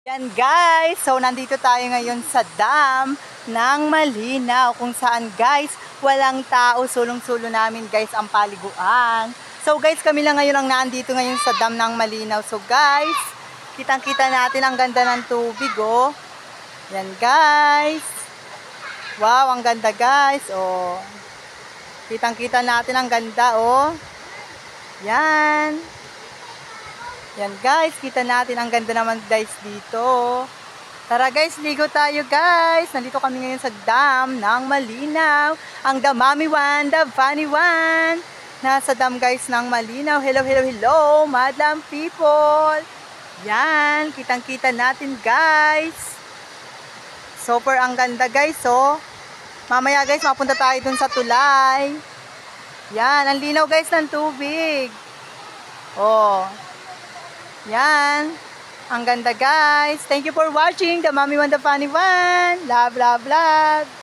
Yan guys, so nandito tayo ngayon sa dam ng Malinaw kung saan guys, walang tao, sulong-sulo namin guys ang paliguan. So guys, kami lang ngayon ang nandito ngayon sa dam ng Malinaw. So guys, kitang-kita natin ang ganda ng tubig oh. Yan guys. Wow, ang ganda guys oh. Kitang-kita natin ang ganda oh. Yan. Yan guys, kita natin ang ganda naman guys dito. Tara guys, ligo tayo guys. Nandito kami ngayon sa dam ng Malinaw. Ang the mommy one, the funny one. Nasa dam guys ng Malinaw. Hello, hello, hello, madam people. Yan, kitang-kita natin guys. Super ang ganda guys oh. Mamaya guys, mapunta tayo dun sa tulay. Yan, ang linaw guys ng tubig. Oh. Yan. Ang ganda guys. Thank you for watching the Mommy One, the Funny One. Love, love, love.